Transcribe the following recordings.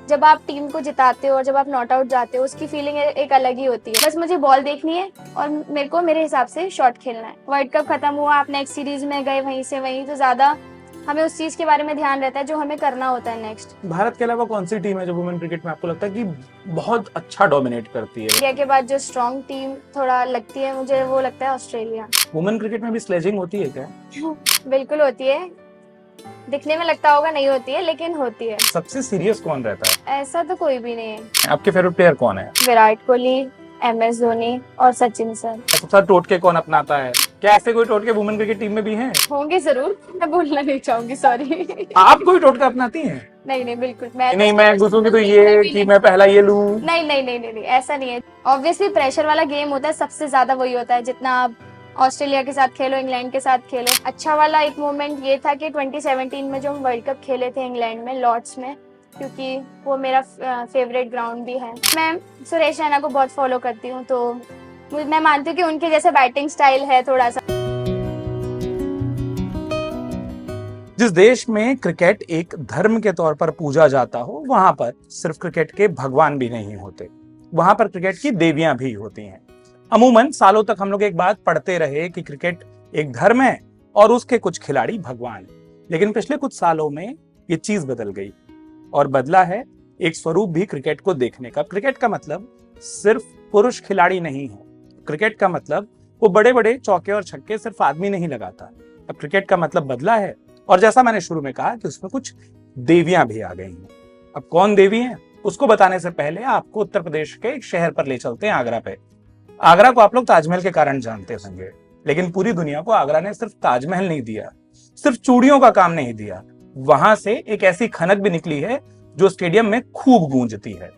जब आप टीम को जिताते हो और जब आप नॉट आउट जाते हो उसकी फीलिंग एक अलग ही होती है। बस मुझे बॉल देखनी है और मेरे को मेरे हिसाब से शॉट खेलना है। वर्ल्ड कप खत्म हुआ, आप नेक्स्ट सीरीज में गए, वहीं से वहीं तो ज्यादा हमें उस चीज के बारे में ध्यान रहता है जो हमें करना होता है नेक्स्ट। भारत के अलावा कौन सी टीम है जो वुमेन क्रिकेट में आपको लगता है कि बहुत अच्छा डोमिनेट करती है? इंडिया के बाद जो स्ट्रॉन्ग टीम थोड़ा लगती है मुझे, वो लगता है ऑस्ट्रेलिया। वुमेन क्रिकेट में भी स्लेजिंग होती है क्या? बिल्कुल होती है, दिखने में लगता होगा नहीं होती है लेकिन होती है। सबसे सीरियस कौन रहता है? ऐसा तो कोई भी नहीं है। आपके फेवरेट प्लेयर कौन है? विराट कोहली, MS धोनी और सचिन सर। सबसे ज्यादा टोटके कौन अपनाता है? क्या ऐसे कोई टोटके वुमेन क्रिकेट टीम में भी हैं? होंगे जरूर, मैं बोलना नहीं चाहूंगी, सॉरी। आप कोई टोटका अपनाती हैं? नहीं बिल्कुल। नहीं, मैं घुसूंगी तो ये कि मैं पहला ये लूं। नहीं, ऐसा नहीं है। ऑब्वियसली प्रेशर वाला गेम होता है, सबसे ज्यादा वही होता है। जितना आप ऑस्ट्रेलिया के साथ खेलो, इंग्लैंड के साथ खेलो। अच्छा वाला एक मोमेंट ये था कि 2017 में जो हम वर्ल्ड कप खेले थे इंग्लैंड में, लॉर्ड्स में, क्योंकि वो मेरा फेवरेट ग्राउंड भी है। मैं सुरेश रैना को बहुत फॉलो करती हूँ, तो मैं मानती हूँ कि उनके जैसे बैटिंग स्टाइल है थोड़ा सा। जिस देश में क्रिकेट एक धर्म के तौर पर पूजा जाता हो, वहां पर सिर्फ क्रिकेट के भगवान भी नहीं होते, वहां पर क्रिकेट की देवियां भी होती हैं। अमूमन सालों तक हम लोग एक बात पढ़ते रहे कि क्रिकेट एक धर्म है और उसके कुछ खिलाड़ी भगवान हैं। लेकिन पिछले कुछ सालों में ये चीज बदल गई और बदला है एक स्वरूप भी क्रिकेट को देखने का। क्रिकेट का मतलब सिर्फ पुरुष खिलाड़ी नहीं है। क्रिकेट का मतलब वो बड़े बड़े चौके और छक्के सिर्फ आदमी नहीं लगाता। अब क्रिकेट का मतलब बदला है और जैसा मैंने शुरू में कहा कि उसमें कुछ देवियां भी आ गई हैं। अब कौन देवी हैं उसको बताने से पहले आपको उत्तर प्रदेश के एक शहर पर ले चलते हैं, आगरा पे। आगरा को आप लोग ताजमहल के कारण जानते होंगे, लेकिन पूरी दुनिया को आगरा ने सिर्फ ताजमहल नहीं दिया, सिर्फ चूड़ियों का काम नहीं दिया। वहां से एक ऐसी खनक भी निकली है जो स्टेडियम में खूब गूंजती है।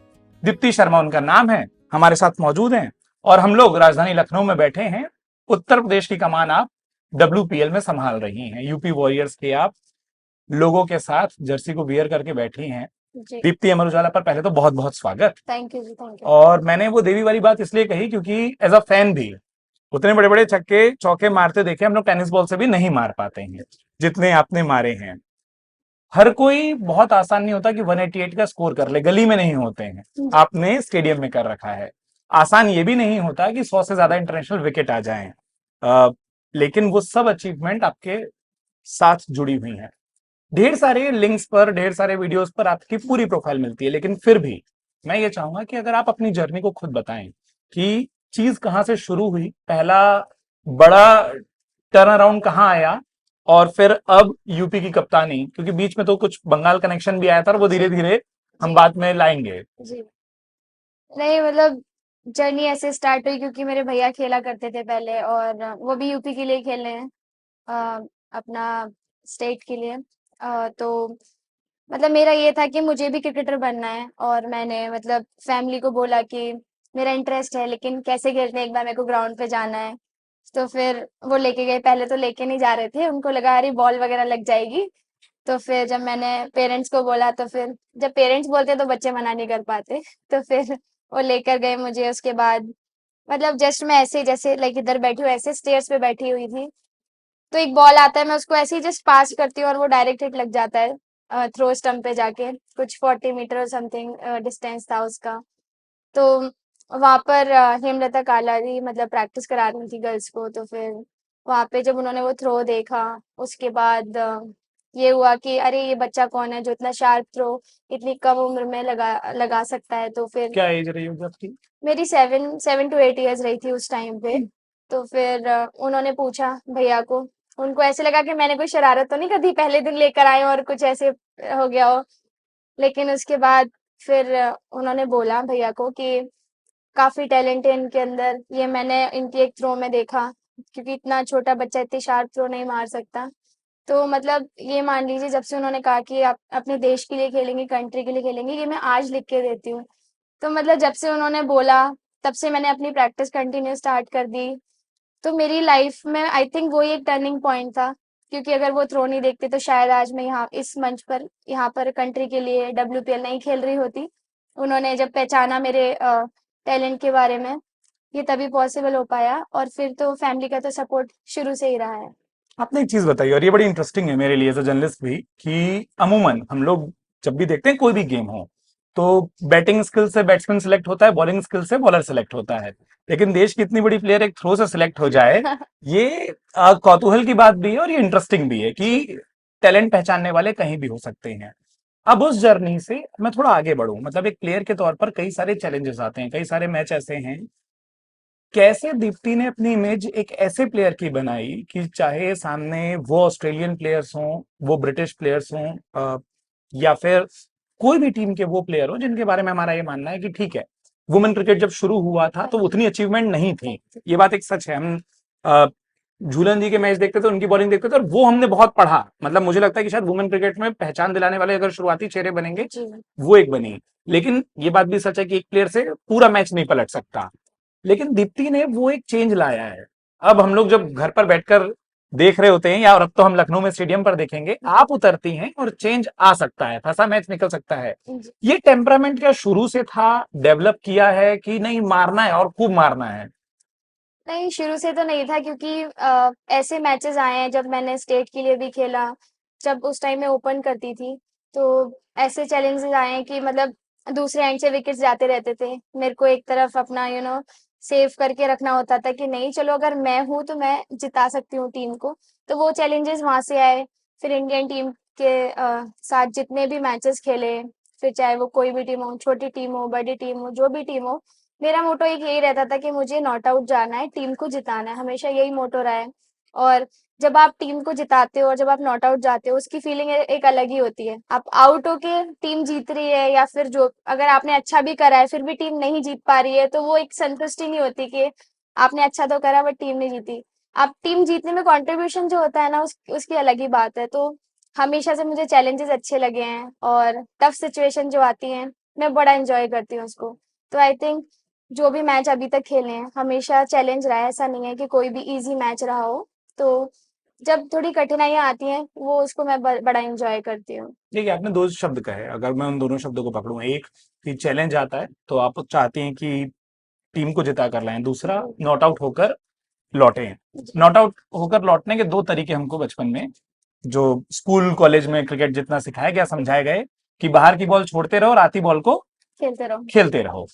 दीप्ति शर्मा उनका नाम है, हमारे साथ मौजूद हैं और हम लोग राजधानी लखनऊ में बैठे हैं। उत्तर प्रदेश की कमान आप WPL में संभाल रही हैं। यूपी वॉरियर्स के आप लोगों के साथ जर्सी को वियर करके बैठी हैं। दीप्ति, अमर उजाला पर पहले तो बहुत बहुत स्वागत। थैंक यू जी, थैंक यू। और मैंने वो देवी वाली बात इसलिए कही क्योंकि एज अ फैन भी उतने बड़े बड़े छक्के चौके मारते देखे हम लोग टेनिस बॉल से भी नहीं मार पाते हैं जितने आपने मारे हैं। हर कोई बहुत आसान नहीं होता कि 188 का स्कोर कर ले, गली में नहीं होते हैं, आपने स्टेडियम में कर रखा है। आसान ये भी नहीं होता कि 100 से ज्यादा इंटरनेशनल विकेट आ जाएं, लेकिन वो सब अचीवमेंट आपके साथ जुड़ी हुई हैं। ढेर सारे लिंक्स पर, ढेर सारे वीडियोस पर आपकी पूरी प्रोफाइल मिलती है, लेकिन फिर भी मैं ये चाहूंगा कि अगर आप अपनी जर्नी को खुद बताएं कि चीज कहां से शुरू हुई, पहला बड़ा टर्न अराउंड कहां आया और फिर अब यूपी की कप्तानी, क्योंकि बीच में तो कुछ बंगाल कनेक्शन भी आया था और वो धीरे धीरे हम बाद में लाएंगे। जी नहीं, मतलब जर्नी ऐसे स्टार्ट हुई क्योंकि मेरे भैया खेला करते थे पहले, और वो भी यूपी के लिए खेल रहे हैं, अपना स्टेट के लिए। तो मतलब मेरा ये था कि मुझे भी क्रिकेटर बनना है, और मैंने मतलब फैमिली को बोला कि मेरा इंटरेस्ट है लेकिन कैसे खेलते हैं, एक बार मेरे को ग्राउंड पे जाना है। तो फिर वो लेके गए, पहले तो लेके नहीं जा रहे थे, उनको लगा अरे बॉल वगैरह लग जाएगी। तो फिर जब मैंने पेरेंट्स को बोला, तो फिर जब पेरेंट्स बोलते तो बच्चे मना नहीं कर पाते, तो फिर वो लेकर गए मुझे। उसके बाद मतलब जस्ट मैं ऐसे जैसे लाइक इधर बैठी हूँ, ऐसे स्टेयर्स पे बैठी हुई थी, तो एक बॉल आता है, मैं उसको ऐसे ही जस्ट पास करती हूँ और वो डायरेक्ट हिट लग जाता है थ्रो स्टंप पे जाके। कुछ 40 मीटर समथिंग डिस्टेंस था उसका। तो वहां पर हेमलता काला जी मतलब प्रैक्टिस करा रही थी गर्ल्स को। तो फिर वहां पे जब उन्होंने वो थ्रो देखा, उसके बाद ये हुआ कि अरे ये बच्चा कौन है जो इतना शार्प थ्रो इतनी कम उम्र में लगा लगा सकता है। तो फिर क्या एज रही होगी आपकी? मेरी 7 to 8 years रही थी उस टाइम पे। तो फिर उन्होंने पूछा भैया को, उनको ऐसे लगा कि मैंने कोई शरारत तो नहीं कर दी, पहले दिन लेकर आए और कुछ ऐसे हो गया हो। लेकिन उसके बाद फिर उन्होंने बोला भैया को कि काफी टैलेंट है इनके अंदर, ये मैंने इनकी एक थ्रो में देखा, क्योंकि इतना छोटा बच्चा इतनी शार्प थ्रो नहीं मार सकता। तो मतलब ये मान लीजिए जब से उन्होंने कहा कि आप अपने देश के लिए खेलेंगे, कंट्री के लिए खेलेंगे, ये मैं आज लिख के देती हूँ। तो मतलब जब से उन्होंने बोला तब से मैंने अपनी प्रैक्टिस कंटिन्यू स्टार्ट कर दी। तो मेरी लाइफ में आई थिंक वो एक टर्निंग पॉइंट था, क्योंकि अगर वो थ्रो नहीं देखते तो शायद आज मैं यहाँ इस मंच पर, यहाँ पर कंट्री के लिए WPL नहीं खेल रही होती। उन्होंने जब पहचाना मेरे टैलेंट के बारे में, ये तभी पॉसिबल हो पाया, और फिर तो फैमिली का तो सपोर्ट शुरू से ही रहा है। आपने एक चीज बताई और ये बड़ी इंटरेस्टिंग है मेरे लिए एज अ जर्नलिस्ट भी, कि अमूमन हम लोग जब भी देखते हैं कोई भी गेम हो, तो बैटिंग स्किल से बैट्समैन सिलेक्ट होता है, बॉलिंग स्किल से बॉलर सिलेक्ट होता है। लेकिन देश की इतनी बड़ी प्लेयर एक थ्रो से सिलेक्ट हो जाए, ये कौतूहल की बात भी है और ये इंटरेस्टिंग भी है जी। कि टैलेंट पहचानने वाले कहीं भी हो सकते हैं। अब उस जर्नी से मैं थोड़ा आगे बढ़ूं, मतलब एक प्लेयर के तौर पर कई सारे चैलेंजेस आते हैं, कई सारे मैच ऐसे हैं। कैसे दीप्ति ने अपनी इमेज एक ऐसे प्लेयर की बनाई कि चाहे सामने वो ऑस्ट्रेलियन प्लेयर्स हों, वो ब्रिटिश प्लेयर्स हों, या फिर कोई भी टीम के वो प्लेयर हो जिनके बारे में हमारा ये मानना है कि ठीक है, वुमेन क्रिकेट जब शुरू हुआ था तो उतनी अचीवमेंट नहीं थी। ये बात एक सच है। हम अ, झूलन जी के मैच देखते थे, उनकी बॉलिंग देखते थे और वो हमने बहुत पढ़ा। मतलब मुझे लगता है कि शायद वुमेन क्रिकेट में पहचान दिलाने वाले अगर शुरुआती चेहरे बनेंगे, जी। वो एक बनी। लेकिन ये बात भी सच है कि एक प्लेयर से पूरा मैच नहीं पलट सकता। लेकिन दीप्ति ने वो एक चेंज लाया है। अब हम लोग जब घर पर बैठकर देख रहे होते हैं, या और अब तो हम लखनऊ में स्टेडियम पर देखेंगे, आप उतरती हैं और चेंज आ सकता है, फंसा मैच निकल सकता है। जी। ये टेम्परामेंट क्या शुरू से था, डेवलप किया है कि नहीं मारना है और खूब मारना है? नहीं, शुरू से तो नहीं था क्योंकि ऐसे मैचेस आए हैं जब मैंने स्टेट के लिए भी खेला, जब उस टाइम मैं ओपन करती थी, तो ऐसे चैलेंजेस आए हैं कि मतलब दूसरे एंड से विकेट्स जाते रहते थे। मेरे को एक तरफ अपना सेव करके रखना होता था कि नहीं चलो अगर मैं हूँ तो मैं जिता सकती हूँ टीम को। तो वो चैलेंजेस वहाँ से आए। फिर इंडियन टीम के साथ जितने भी मैचेस खेले, फिर चाहे वो कोई भी टीम हो, छोटी टीम हो, बड़ी टीम हो, जो भी टीम हो, मेरा मोटो एक यही रहता था कि मुझे नॉट आउट जाना है, टीम को जिताना है, हमेशा यही मोटो रहा है। और जब आप टीम को जिताते हो और जब आप नॉट आउट जाते हो, उसकी फीलिंग एक अलग ही होती है। आप आउट होके टीम जीत रही है या फिर जो अगर आपने अच्छा भी करा है फिर भी टीम नहीं जीत पा रही है, तो वो एक संतुष्टि नहीं होती कि आपने अच्छा तो करा बट टीम नहीं जीती। आप टीम जीतने में कंट्रीब्यूशन जो होता है ना, उसकी अलग ही बात है। तो हमेशा से मुझे चैलेंजेस अच्छे लगे हैं और टफ सिचुएशन जो आती हैं, मैं बड़ा एंजॉय करती हूँ उसको। तो आई थिंक जो भी मैच अभी तक खेले हैं हमेशा चैलेंज रहा है, ऐसा नहीं है कि कोई भी इजी मैच रहा हो। तो जब थोड़ी कठिनाइयां आती हैं वो उसको मैं बड़ा एंजॉय करती हूँ। देखिए, आपने दो शब्द कहे, अगर मैं उन दोनों शब्दों को पकड़ूं, एक कि चैलेंज आता है तो आप चाहती हैं कि टीम को जिता कर लाएं, दूसरा जी। नॉट आउट होकर लौटे। जी। नॉट आउट होकर लौटने के दो तरीके हमको बचपन में, जो स्कूल कॉलेज में क्रिकेट जितना सिखाया गया, समझाए गए कि बाहर की बॉल छोड़ते रहो और आती बॉल को खेलते रहो। खेलते रहो,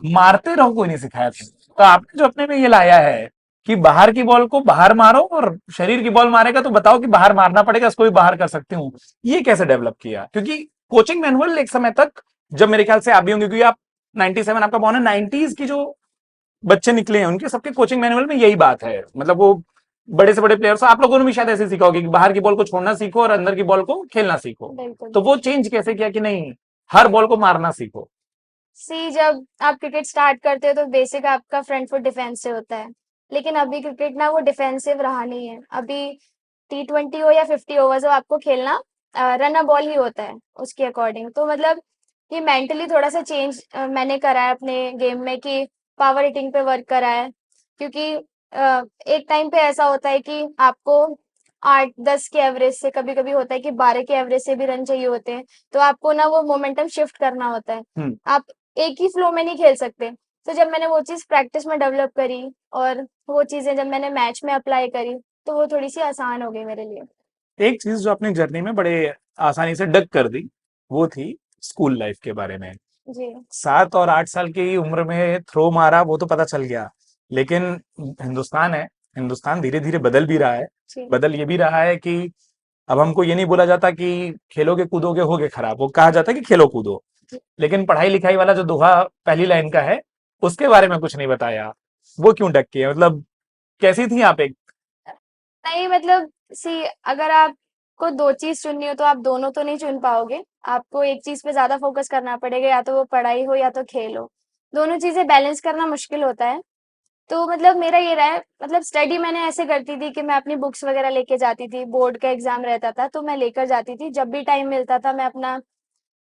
मारते रहो कोई नहीं सिखाया था। तो आपने जो अपने में ये लाया है कि बाहर की बॉल को बाहर मारो, और शरीर की बॉल मारेगा तो बताओ कि बाहर मारना पड़ेगा, इसको भी बाहर कर सकती हूँ, ये कैसे डेवलप किया? क्योंकि कोचिंग मैनुअल एक समय तक, जब मेरे ख्याल से आप भी होंगे क्योंकि आप 97 आपका बॉर्न है, 90s की जो बच्चे निकले हैं उनके सबके कोचिंग मैनुअल में यही बात है। मतलब वो बड़े से बड़े प्लेयर्स, आप लोगों ने भी शायद ऐसे सीखा होगा कि बाहर की बॉल को छोड़ना सीखो और अंदर की बॉल को खेलना सीखो। बिल्कुल। तो वो चेंज कैसे किया कि नहीं, हर बॉल को मारना सीखो? सी जब आप क्रिकेट स्टार्ट करते हो तो बेसिक आपका फ्रंट फुट डिफेंस से होता है। लेकिन अभी क्रिकेट ना वो डिफेंसिव रहा नहीं है। अभी T20 हो या 50 ओवर्स हो, आपको खेलना रन अ बॉल ही होता है उसके अकॉर्डिंग। तो मतलब ये मेंटली थोड़ा सा चेंज मैंने करा है अपने गेम में कि पावर हिटिंग पे वर्क करा है। क्योंकि एक टाइम पे ऐसा होता है कि आपको 8-10 के एवरेज से, कभी कभी होता है कि 12 के एवरेज से भी रन चाहिए होते हैं। तो आपको ना वो मोमेंटम शिफ्ट करना होता है। हम्म। आप एक ही फ्लो में नहीं खेल सकते। तो जब मैंने वो चीज़ प्रैक्टिस में डेवलप करी और वो चीज़ें जब मैंने मैच में अप्लाई करी, तो वो थोड़ी सी आसान हो गई मेरे लिए। एक चीज जो अपनी जर्नी में बड़े आसानी से डग कर दी, वो थी स्कूल लाइफ के बारे में। जी। 7 और 8 साल की उम्र में थ्रो मारा वो तो पता चल गया, लेकिन हिंदुस्तान है, हिंदुस्तान धीरे धीरे बदल भी रहा है। जी। बदल ये भी रहा है कि अब हमको ये नहीं बोला जाता कि खेलोगे कूदोगे होगे खराब, वो कहा जाता है कि खेलो कूदो। जी। लेकिन पढ़ाई लिखाई वाला जो दोहा पहली लाइन का है, उसके बारे में कुछ नहीं बताया। वो क्यों डग के, मतलब कैसी थी आप एक? नहीं मतलब सी अगर आपको दो चीज चुननी हो तो आप दोनों तो नहीं चुन पाओगे। आपको एक चीज पे ज्यादा फोकस करना पड़ेगा, या तो वो पढ़ाई हो या तो खेल हो। दोनों चीजें बैलेंस करना मुश्किल होता है। तो मतलब मेरा ये रहा है, मतलब स्टडी मैंने ऐसे करती थी कि मैं अपनी बुक्स वगैरह लेके जाती थी। बोर्ड का एग्जाम रहता था तो मैं लेकर जाती थी, जब भी टाइम मिलता था मैं अपना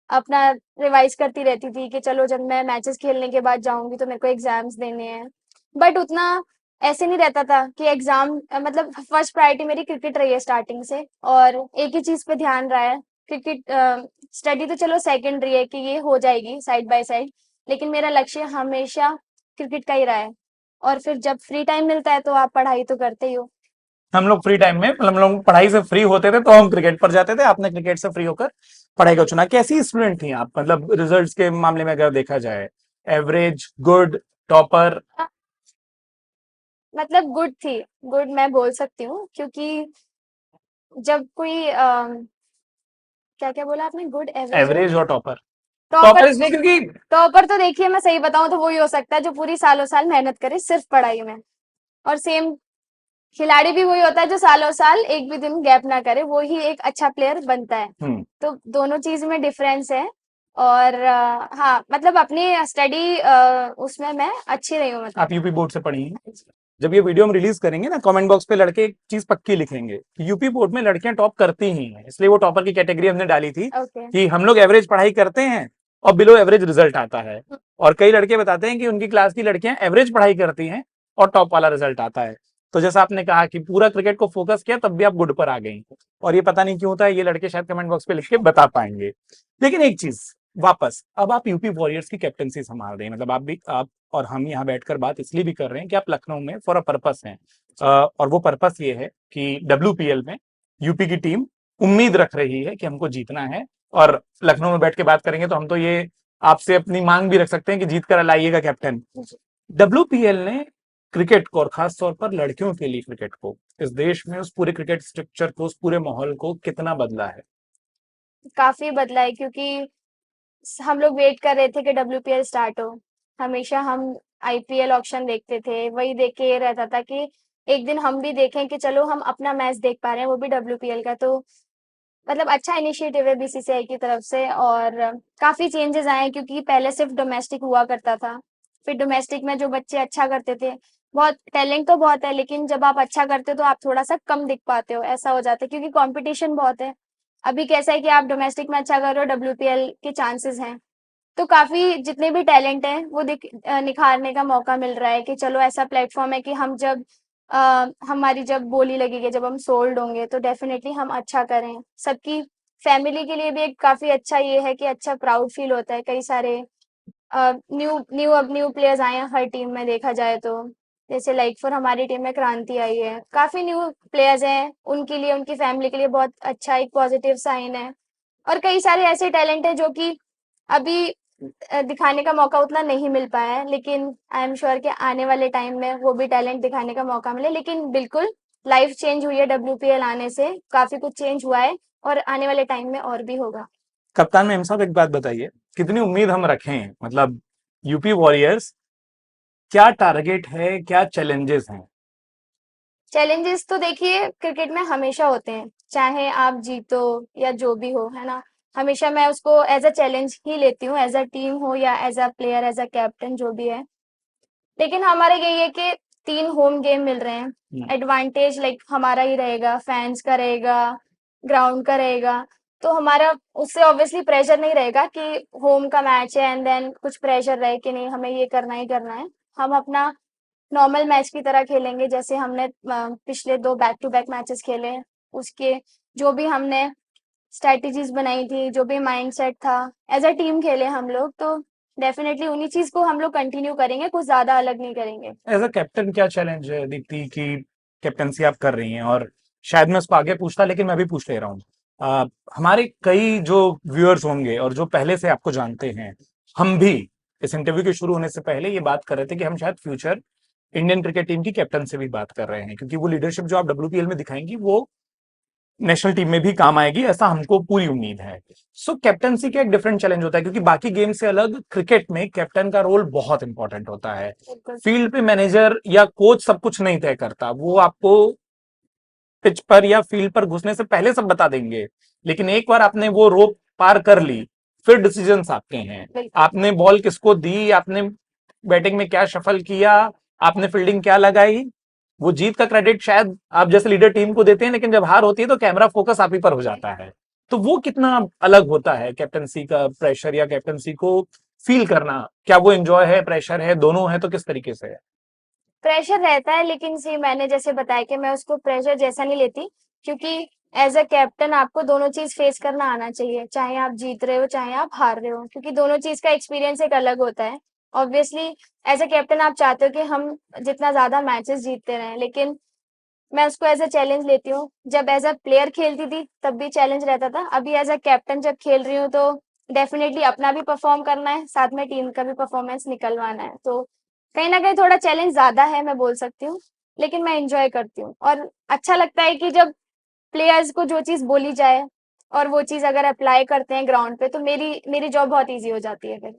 अपना रिवाइज करती रहती थी कि चलो जब मैं मैचेस खेलने के बाद जाऊंगी तो मेरे को एग्जाम्स देने हैं। बट उतना ऐसे नहीं रहता था कि एग्जाम, मतलब फर्स्ट प्रायोरिटी मेरी क्रिकेट रही है स्टार्टिंग से, और एक ही चीज पे ध्यान रहा है। क्रिकेट स्टडी तो चलो सेकेंडरी है कि ये हो जाएगी साइड बाय साइड, लेकिन मेरा लक्ष्य हमेशा क्रिकेट का ही रहा है। और फिर जब फ्री टाइम मिलता है तो आप पढ़ाई तो करते ही हो। हम लोग फ्री टाइम में, मतलब हम लोग पढ़ाई से फ्री होते थे तो हम क्रिकेट पर जाते थे, आपने क्रिकेट से फ्री होकर पढ़ाई का चुना, कैसी स्टूडेंट थी आप, मतलब रिजल्ट्स के मामले में अगर देखा जाए, एवरेज, गुड, टॉपर? मतलब गुड थी, गुड मैं बोल सकती हूँ, क्योंकि जब कोई क्या क्या बोला आपने, गुड, एवरेज और एवरेज और टॉपर? टॉपर? टॉपर इसलिए क्योंकि टॉपर तो देखिए मैं सही बताऊं तो वही हो सकता है जो पूरी सालों साल मेहनत करे सिर्फ पढ़ाई में, और सेम खिलाड़ी भी वही होता है जो सालों साल एक भी दिन गैप ना करे, वो ही एक अच्छा प्लेयर बनता है। तो दोनों चीज में डिफरेंस है। और हाँ, मतलब अपनी स्टडी उसमें मैं अच्छी रही हूँ, मतलब। आप यूपी बोर्ड से पढ़ी हैं? जब ये वीडियो हम रिलीज करेंगे ना, कमेंट बॉक्स पे लड़के एक चीज पक्की लिखेंगे कि यूपी बोर्ड में लड़कियां टॉप करती ही हैं, इसलिए वो टॉपर की कैटेगरी हमने डाली थी ओके। कि हम लोग एवरेज पढ़ाई करते हैं और बिलो एवरेज रिजल्ट आता है, और कई लड़के बताते हैं कि उनकी क्लास की लड़कियां एवरेज पढ़ाई करती हैं और टॉप वाला रिजल्ट आता है। तो जैसा आपने कहा कि पूरा क्रिकेट को फोकस किया, तब भी आप गुड पर आ गई, और ये पता नहीं क्यों होता है, ये लड़के शायद कमेंट बॉक्स पे लिख के बता पाएंगे। लेकिन एक चीज वापस, अब आप यूपी वॉरियर्स की कैप्टनसी संभाल रहे हैं, मतलब आप और हम यहाँ बैठकर बात इसलिए भी कर रहे हैं कि आप लखनऊ में फॉर अ पर्पस हैं, और वो पर्पस ये है कि WPL में यूपी की टीम उम्मीद रख रही है कि हमको जीतना है, और लखनऊ में बैठ के बात करेंगे तो हम तो ये आपसे अपनी मांग भी रख सकते हैं कि जीत कर लाइएगा कैप्टन। WPL ने क्रिकेट को, और खास तौर पर लड़कियों के लिए क्रिकेट को, इस देश में उस पूरे क्रिकेट स्ट्रक्चर को, उस पूरे माहौल को कितना बदला है? काफी बदला है, क्योंकि हम लोग वेट कर रहे थे कि WPL स्टार्ट हो। हमेशा हम IPL ऑक्शन देखते थे, वही देख के ये रहता था कि एक दिन हम भी देखें कि चलो हम अपना मैच देख पा रहे हैं, वो भी WPL का। तो मतलब अच्छा इनिशिएटिव है BCCI की तरफ से, और काफी चेंजेस आए हैं, क्योंकि पहले सिर्फ डोमेस्टिक हुआ करता था। फिर डोमेस्टिक में जो बच्चे अच्छा करते थे, बहुत टैलेंट तो बहुत है, लेकिन जब आप अच्छा करते हो तो आप थोड़ा सा कम दिख पाते हो, ऐसा हो जाता है, क्योंकि कंपटीशन बहुत है। अभी कैसा है कि आप डोमेस्टिक में अच्छा कर रहे हो, WPL के चांसेस हैं। तो काफी जितने भी टैलेंट हैं वो निखारने का मौका मिल रहा है कि चलो ऐसा प्लेटफॉर्म है कि हम जब हमारी जब बोली लगेगी, जब हम सोल्ड होंगे, तो डेफिनेटली हम अच्छा करें। सबकी फैमिली के लिए भी एक काफी अच्छा ये है कि अच्छा प्राउड फील होता है। कई सारे न्यू न्यू अब न्यू प्लेयर्स आए हैं हर टीम में, देखा जाए तो। जैसे लाइक फॉर हमारी टीम में क्रांति आई है, काफी न्यू प्लेयर्स हैं, उनके लिए, उनकी फैमिली के लिए बहुत अच्छा एक पॉजिटिव साइन है। और कई सारे ऐसे टैलेंट है जो कि अभी दिखाने का मौका उतना नहीं मिल पाया है, लेकिन आई एम श्योर कि आने वाले टाइम में वो भी टैलेंट दिखाने का मौका मिले। लेकिन बिल्कुल लाइफ चेंज हुई है WPL आने से, काफी कुछ चेंज हुआ है, और आने वाले टाइम में और भी होगा। कप्तान मेम साहब, एक बात बताइए, कितनी उम्मीद हम रखें, मतलब यूपी वॉरियर्स, क्या टारगेट है, क्या चैलेंजेस हैं? चैलेंजेस तो देखिए क्रिकेट में हमेशा होते हैं, चाहे आप जीतो या जो भी हो, है ना। हमेशा मैं उसको एज अ चैलेंज ही लेती हूँ, एज अ टीम हो या as a player, as a captain, जो भी है। लेकिन हमारा यही है कि 3 होम गेम मिल रहे हैं, एडवांटेज लाइक हमारा ही रहेगा, फैंस का रहेगा, ग्राउंड का रहेगा। तो हमारा उससे ऑब्वियसली प्रेशर नहीं रहेगा कि होम का मैच है एंड देन कुछ प्रेशर रहे कि नहीं हमें ये करना ही करना है। हम अपना नॉर्मल मैच की तरह खेलेंगे, जैसे हमने पिछले 2 बैक टू बैक मैचेस खेले, उसके जो भी हमने स्ट्रेटजीज बनाई थी, जो भी माइंडसेट था, एज अ टीम खेले हम लोग, तो डेफिनेटली उन्हीं चीज को हम लोग कंटिन्यू करेंगे, कुछ ज्यादा अलग नहीं करेंगे। एज अ कैप्टन क्या चैलेंज है दीप्ति की, कैप्टनसी आप कर रही हैं, और शायद मैं उसको आगे पूछता, लेकिन मैं भी पूछ ले रहा हूँ। हमारे कई जो व्यूअर्स होंगे और जो पहले से आपको जानते हैं, हम भी इस इंटरव्यू के शुरू होने से पहले ये बात कर रहे थे कि हम शायद फ्यूचर इंडियन क्रिकेट टीम की कैप्टन से भी बात कर रहे हैं, क्योंकि वो लीडरशिप जो आप WPL में दिखाएंगी वो नेशनल टीम में भी काम आएगी, ऐसा हमको पूरी उम्मीद है। सो कैप्टनसी का एक डिफरेंट चैलेंज होता है, क्योंकि बाकी गेम से अलग क्रिकेट में कैप्टन का रोल बहुत इंपॉर्टेंट होता है। बिल्कुल। फील्ड पे मैनेजर या कोच सब कुछ नहीं तय करता, वो आपको पिच पर या फील्ड पर घुसने से पहले सब बता देंगे, लेकिन एक बार आपने वो रोप पार कर ली, फिर डिसीजंस आपके हैं। बिल्कुल। आपने बॉल किसको दी, आपने बैटिंग में क्या शफल किया, आपने फील्डिंग क्या लगाई, वो जीत का क्रेडिट शायद आप जैसे लीडर टीम को देते हैं, लेकिन जब हार होती है तो कैमरा फोकस आप ही पर हो जाता है। तो वो कितना अलग होता है कैप्टनसी का प्रेशर, या कैप्टनसी को फील करना, क्या वो एंजॉय है, प्रेशर है, दोनों है, तो किस तरीके से है? प्रेशर रहता है, लेकिन सी मैंने जैसे बताया कि मैं उसको प्रेशर जैसा नहीं लेती, क्योंकि एज अ कैप्टन आपको दोनों चीज फेस करना आना चाहिए, चाहे आप जीत रहे हो चाहे आप हार रहे हो, क्योंकि दोनों चीज का एक्सपीरियंस एक अलग होता है। ऑब्वियसली एज अ कैप्टन आप चाहते हो कि हम जितना ज्यादा मैचेस जीतते रहें, लेकिन मैं उसको एज़ अ चैलेंज लेती हूँ। जब एज़ अ प्लेयर खेलती थी तब भी चैलेंज रहता था। अभी एज़ अ कैप्टन जब खेल रही हूँ तो डेफ़िनेटली अपना भी परफ़ॉर्म करना है, साथ में टीम का भी परफ़ॉर्मेंस निकलवाना है। तो कहीं न कहीं थोड़ा चैलेंज ज़्यादा है, मैं बोल सकती हूँ, लेकिन मैं एन्जॉय करती हूँ और अच्छा लगता है कि जब प्लेयर्स को जो चीज़ बोली जाए और वो चीज़ अगर अप्लाई करते हैं ग्राउंड पे तो मेरी मेरी जॉब बहुत ईज़ी हो जाती है फिर।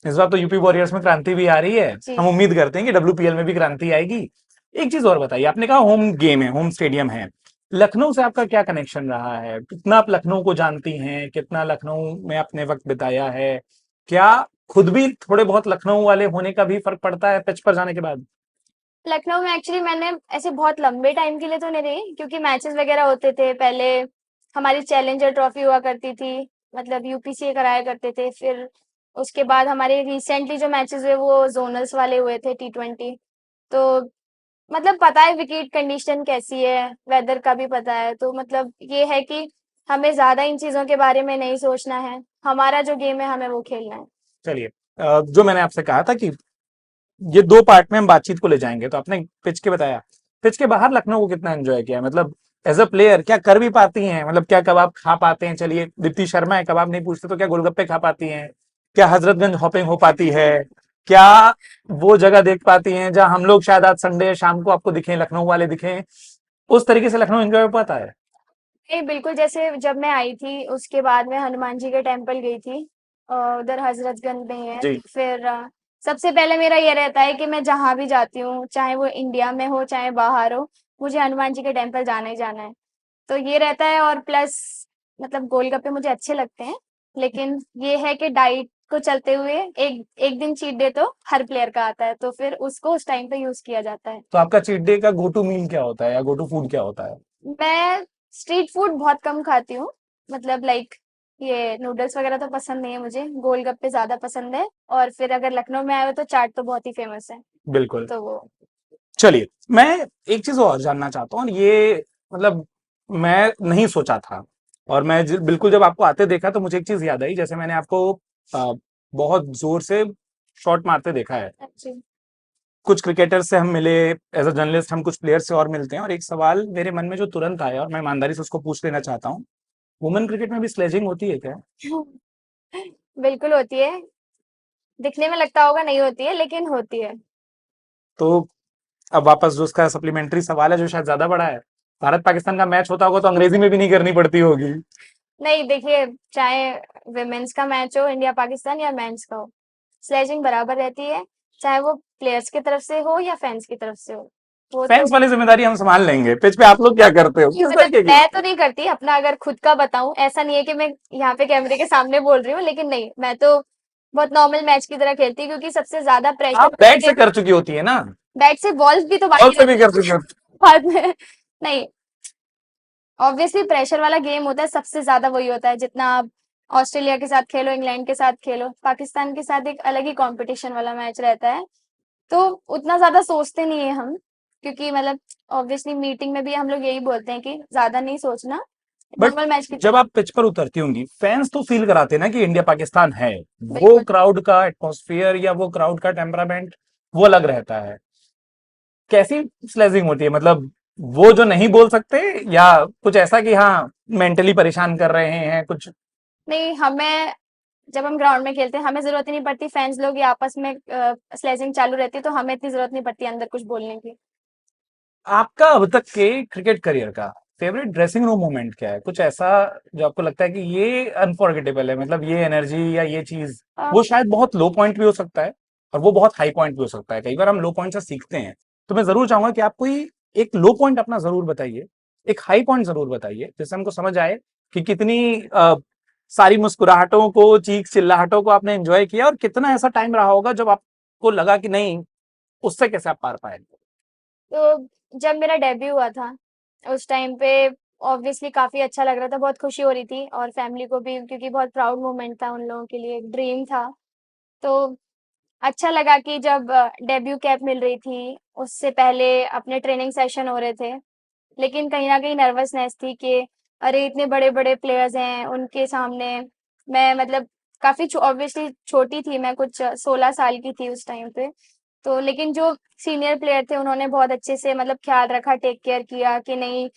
इस बार तो यूपी वॉरियर्स में क्रांति भी आ रही है, जी। हम उम्मीद करते हैं कि डब्ल्यूपीएल में भी क्रांति आएगी। एक चीज और बताइए, आपने कहा होम गेम है, होम स्टेडियम है, लखनऊ से आपका क्या कनेक्शन रहा है? कितना आप लखनऊ को जानती हैं? कितना लखनऊ में आपने वक्त बिताया है? क्या खुद भी थोड़े बहुत लखनऊ वाले होने का भी फर्क पड़ता है पिच पर जाने के बाद? लखनऊ में एक्चुअली मैंने ऐसे बहुत लंबे टाइम के लिए तो नहीं रही क्योंकि मैचेस वगैरह होते थे पहले। हमारी चैलेंजर ट्रॉफी हुआ करती थी, मतलब यूपीसीए कराया करते थे। फिर उसके बाद हमारे रिसेंटली जो मैचेस हुए वो जोनल्स वाले हुए थे T20। तो मतलब पता है विकेट कंडीशन कैसी है, वेदर का भी पता है। तो मतलब ये है कि हमें ज्यादा इन चीजों के बारे में नहीं सोचना है, हमारा जो गेम है हमें वो खेलना है। चलिए, जो मैंने आपसे कहा था कि ये दो पार्ट में हम बातचीत को ले जाएंगे, तो आपने पिच के बताया, पिच के बाहर लखनऊ को कितना एंजॉय किया? मतलब एज अ प्लेयर क्या कर भी पाती हैं? मतलब क्या कबाब खा पाते हैं? चलिए, दीप्ति शर्मा है, कबाब नहीं पूछते तो क्या गोलगप्पे खा पाती हैं? क्या हजरतगंज हॉपिंग हो पाती है? क्या वो जगह देख पाती हैं जहां हम लोग शायद आज संडे शाम को आपको दिखें, लखनऊ वाले दिखें? उस तरीके से लखनऊ एंजॉय हो पाता है? नहीं, बिल्कुल जैसे जब मैं आई थी उसके बाद मैं हनुमान जी के टेम्पल गई थी। उधर हजरतगंज में ही है। जी। फिर सबसे पहले मेरा ये रहता है कि मैं जहाँ भी जाती हूँ, चाहे वो इंडिया में हो चाहे बाहर हो, मुझे हनुमान जी के टेम्पल जाना ही जाना है। तो ये रहता है और प्लस मतलब गोलगप्पे मुझे अच्छे लगते हैं, लेकिन ये है कि डाइट को चलते हुए एक एक दिन चीट डे तो हर प्लेयर का आता है, तो फिर उसको उस टाइम पे यूज किया जाता है। तो आपका चीट डे का गो टू मील क्या होता है, या गो टू फूड क्या होता है? मैं स्ट्रीट फूड बहुत कम खाती हूँ, मतलब लाइक ये नूडल्स वगैरह तो पसंद नहीं है मुझे, गोलगप्पे ज्यादा पसंद है। और फिर अगर लखनऊ में आए हो तो चाट तो बहुत ही फेमस है, बिल्कुल। तो वो। चलिए, मैं एक चीज और जानना चाहता हूँ, और ये मतलब मैं नहीं सोचा था, और मैं बिल्कुल जब आपको आते देखा तो मुझे एक चीज याद आई। जैसे मैंने आपको बहुत जोर से शॉट मारते देखा है, अच्छी। कुछ क्रिकेटर से हम मिले, एज अ जर्नलिस्ट हम कुछ प्लेयर से और मिलते हैं, और एक सवाल मेरे मन में जो तुरंत आया और मैं ईमानदारी से उसको पूछ लेना चाहता हूँ, वुमेन क्रिकेट में भी स्लेजिंग होती है क्या? बिल्कुल होती है। दिखने में लगता होगा नहीं होती है, लेकिन होती है। तो अब वापस जो उसका सप्लीमेंट्री सवाल है, जो शायद ज्यादा बड़ा है, भारत पाकिस्तान का मैच होता होगा तो अंग्रेजी में भी नहीं करनी पड़ती होगी? नहीं देखिए, चाहे विमेन्स का मैच हो इंडिया पाकिस्तान या मेंस का हो, स्लेजिंग बराबर रहती है, चाहे वो प्लेयर्स की तरफ से हो या फैंस की तरफ से हो। वो तो फैंस वाली जिम्मेदारी हम संभाल लेंगे, पिच पे आप लोग क्या करते हो, किस मतलब तरीके की? मैं तो नहीं करती अपना, अगर खुद का बताऊं, ऐसा नहीं है कि मैं यहाँ पे कैमरे के सामने बोल रही हूँ, लेकिन नहीं, मैं तो बहुत नॉर्मल मैच की तरह खेलती हूँ क्योंकि सबसे ज्यादा आप प्रेशर बैट से कर चुकी होती है ना? बैट से बॉल्स भी तो बॉल बाकी से भी रहते कर चुकी होती? हैं बाद में। नहीं, ऑब्वियसली प्रेशर वाला गेम होता है, सबसे ज्यादा वही होता है। जितना आप ऑस्ट्रेलिया के साथ खेलो, इंग्लैंड के साथ खेलो, पाकिस्तान के साथ एक अलग ही कंपटीशन वाला मैच रहता है। तो उतना ज्यादा सोचते नहीं है हम, क्योंकि मतलब ऑब्वियसली मीटिंग में भी हम लोग यही बोलते हैं कि ज्यादा नहीं सोचना, बट नॉर्मल मैच की जब तरह। आप पिच पर उतरती होंगी, फैंस तो फील कराते हैं ना कि इंडिया पाकिस्तान है, वो बिल्कुल। क्राउड का एटमॉस्फेयर या वो क्राउड का टेम्परामेंट वो अलग रहता है। कैसी स्लेजिंग होती है? मतलब वो जो नहीं बोल सकते, या कुछ ऐसा कि हाँ मेंटली परेशान कर रहे हैं कुछ? नहीं, हमें जब हम ग्राउंड में खेलते हैं हमें जरूरत ही नहीं पड़ती, फैंस लोग ये आपस में स्लेजिंग चालू रहती है तो हमें इतनी जरूरत नहीं पड़ती अंदर कुछ बोलने की। आपका अब तक के क्रिकेट करियर का फेवरेट ड्रेसिंग रूम मोमेंट क्या है? कुछ ऐसा जो आपको लगता है कि ये अनफॉरगेटेबल है, मतलब ये एनर्जी या ये चीज, अ, वो शायद बहुत लो पॉइंट भी हो सकता है और वो बहुत हाई पॉइंट भी हो सकता है, कई बार हम लो पॉइंट से सीखते हैं। तो मैं जरूर चाहूंगा कि आप कोई एक लो पॉइंट अपना जरूर बताइए, एक हाई पॉइंट जरूर बताइए, जिससे हमको समझ आए कि कितनी सारी मुस्कुराहटों को, चीख चिल्लाहटों को आपने एंजॉय किया, और कितना ऐसा टाइम रहा होगा जब आपको लगा कि नहीं, उससे कैसे आप पार पाए? तो जब मेरा डेब्यू हुआ था उस टाइम पे ऑब्वियसली काफी अच्छा लग रहा था, बहुत खुशी हो रही थी और फैमिली को भी, क्योंकि बहुत प्राउड मोमेंट था, उन लोगों के लिए एक ड्रीम था। तो अच्छा लगा कि जब डेब्यू कैप मिल रही थी, उससे पहले अपने ट्रेनिंग सेशन हो रहे थे, लेकिन कहीं न कहीं नर्वसनेस थी कि अरे इतने बड़े-बड़े प्लेयर्स हैं उनके सामने। मैं मतलब काफ़ी ऑब्वियसली छोटी थी, मैं कुछ 16 साल की थी उस टाइम पे। तो लेकिन जो सीनियर प्लेयर थे उन्होंने बहुत अच्छे से मतलब ख्याल रखा, टेक केयर किया कि नहीं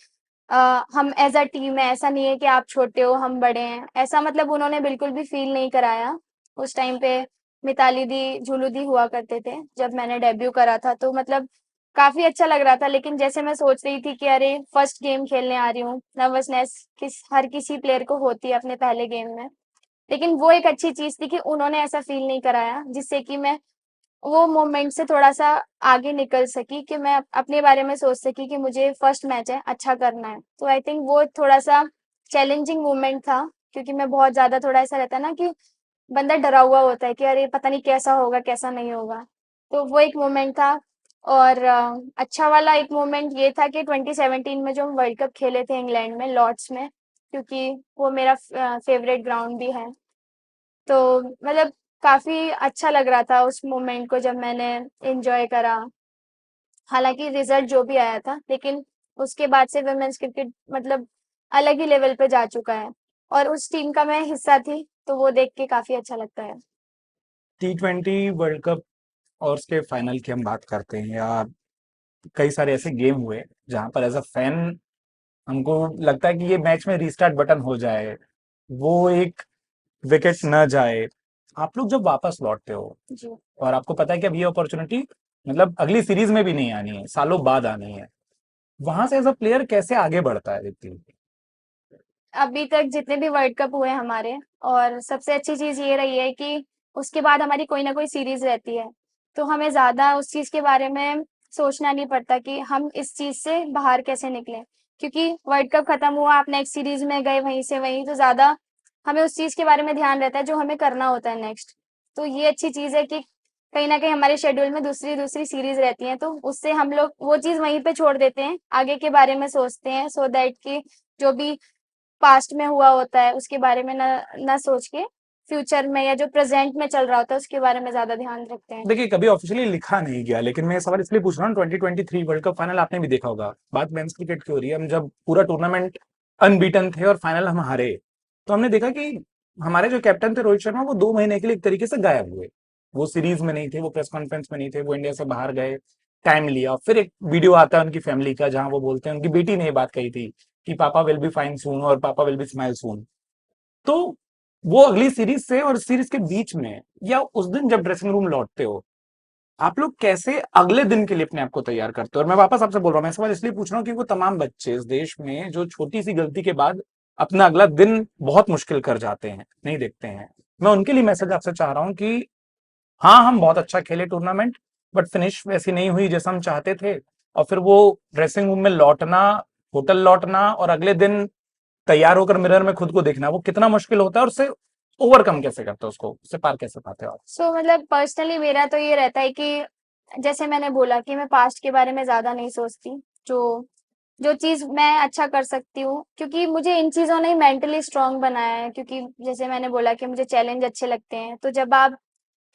हम एज अ टीम है, ऐसा नहीं है कि आप छोटे हो हम बड़े हैं, ऐसा मतलब उन्होंने बिल्कुल भी फील नहीं कराया। उस टाइम पे मिताली दी, झूलू दी हुआ करते थे जब मैंने डेब्यू करा था, तो मतलब काफी अच्छा लग रहा था। लेकिन जैसे मैं सोच रही थी कि अरे फर्स्ट गेम खेलने आ रही हूँ, नर्वसनेस हर किसी प्लेयर को होती है अपने पहले गेम में, लेकिन वो एक अच्छी चीज थी कि उन्होंने ऐसा फील नहीं कराया, जिससे कि मैं वो मोमेंट से थोड़ा-सा आगे निकल सकी कि मैं अपने बारे में सोच सकी कि मुझे फर्स्ट मैच है, अच्छा करना है। तो आई थिंक वो थोड़ा-सा चैलेंजिंग मोमेंट था, क्योंकि मैं बहुत ज़्यादा थोड़ा ऐसा रहता है ना कि बंदा डरा हुआ होता है कि अरे पता नहीं कैसा होगा, कैसा नहीं होगा। तो वो एक मोमेंट था। और अच्छा वाला एक मोमेंट ये था कि 2017 में जो हम वर्ल्ड कप खेले थे इंग्लैंड में, लॉर्ड्स में, क्योंकि वो मेरा फेवरेट ग्राउंड भी है। तो मतलब काफ़ी अच्छा लग रहा था उस मोमेंट को जब मैंने एंजॉय करा। हालाँकि रिज़ल्ट जो भी आया था, लेकिन उसके बाद से वुमेन्स क्रिकेट मतलब अलग ही लेवल पे जा चुका है, और उस टीम का मैं हिस्सा थी, तो वो देख के काफ़ी अच्छा लगता है। T20 वर्ल्ड कप और उसके फाइनल की हम बात करते हैं, या कई सारे ऐसे गेम हुए जहां पर एज अ फैन हमको लगता है कि ये मैच में रीस्टार्ट बटन हो जाए, वो एक विकेट न जाए। आप लोग जब वापस लौटते हो जी। और आपको पता है कि अब ये अपॉर्चुनिटी मतलब अगली सीरीज में भी नहीं आनी है, सालों बाद आनी है, वहां से एज अ प्लेयर कैसे आगे बढ़ता है व्यक्ति? अभी तक जितने भी वर्ल्ड कप हुए हमारे, और सबसे अच्छी चीज़ ये रही है कि उसके बाद हमारी कोई ना कोई सीरीज़ रहती है। तो हमें ज़्यादा उस चीज़ के बारे में सोचना नहीं पड़ता कि हम इस चीज़ से बाहर कैसे निकलें। क्योंकि वर्ल्ड कप खत्म हुआ, आप नेक्स्ट सीरीज़ में गए वहीं से वहीं, तो ज़्यादा हमें उस चीज़ के बारे में ध्यान रहता है जो हमें करना होता है नेक्स्ट। तो ये अच्छी चीज़ है कि कहीं न कहीं हमारे शेड्यूल में दूसरी-दूसरी सीरीज़ रहती हैं, तो उससे हम लोग वो चीज़ वहीं पे छोड़ देते हैं, आगे के बारे में सोचते हैं, सो दैट कि जो भी पास्ट में हुआ होता है उसके बारे में ना सोच के फ्यूचर में या जो प्रेजेंट में चल रहा होता है उसके बारे में ज्यादा ध्यान रखते हैं। देखिए, कभी ऑफिशियली लिखा नहीं गया, लेकिन मैं ये सवाल इसलिए पूछ रहा हूँ, 2023 वर्ल्ड कप फाइनल आपने भी देखा होगा। बात मेंस क्रिकेट की हो रही है, हम जब पूरा टूर्नामेंट अनबीटन थे और फाइनल हम हारे, तो हमने देखा कि हमारे जो कैप्टन थे रोहित शर्मा, वो 2 महीने के लिए एक तरीके से गायब हुए। वो सीरीज में नहीं थे, वो प्रेस कॉन्फ्रेंस में नहीं थे, वो इंडिया से बाहर गए, टाइम लिया। फिर एक वीडियो आता है उनकी फैमिली का जहां वो बोलते हैं, उनकी बेटी ने ये बात कही थी कि पापा विल बी फाइन सून और पापा विल बी स्माइल सून। तो वो अगली सीरीज से और सीरीज के बीच में या उस दिन जब ड्रेसिंग रूम लौटते हो, आप लोग कैसे अगले दिन के लिए अपने आप को तैयार करते हो? और मैं वापस आपसे बोल रहा हूँ, मैं सवाल इसलिए पूछ रहा हूँ कि वो तमाम बच्चे इस देश में जो छोटी सी गलती के बाद अपना अगला दिन बहुत मुश्किल कर जाते हैं, नहीं देखते हैं, मैं उनके लिए मैसेज आपसे चाह रहा हूँ कि हाँ, हम बहुत अच्छा खेले टूर्नामेंट, बट फिनिश वैसी नहीं हुई जैसा हम चाहते थे। और फिर वो ड्रेसिंग रूम में लौटना, होटल लौटना और अगले दिन तैयार होकर मिरर में खुद को देखना, वो कितना मुश्किल होता है, और उससे ओवरकम कैसे करते हो, उसको उससे पार कैसे पाते हो आप? सो मतलब पर्सनली मेरा तो ये रहता है कि जैसे मैंने बोला कि मैं पास्ट के बारे में ज्यादा नहीं सोचती। जो जो चीज मैं अच्छा कर सकती हूँ, क्योंकि मुझे इन चीजों ने मेंटली स्ट्रांग बनाया है। क्योंकि जैसे मैंने बोला कि मुझे चैलेंज अच्छे लगते हैं, तो जब आप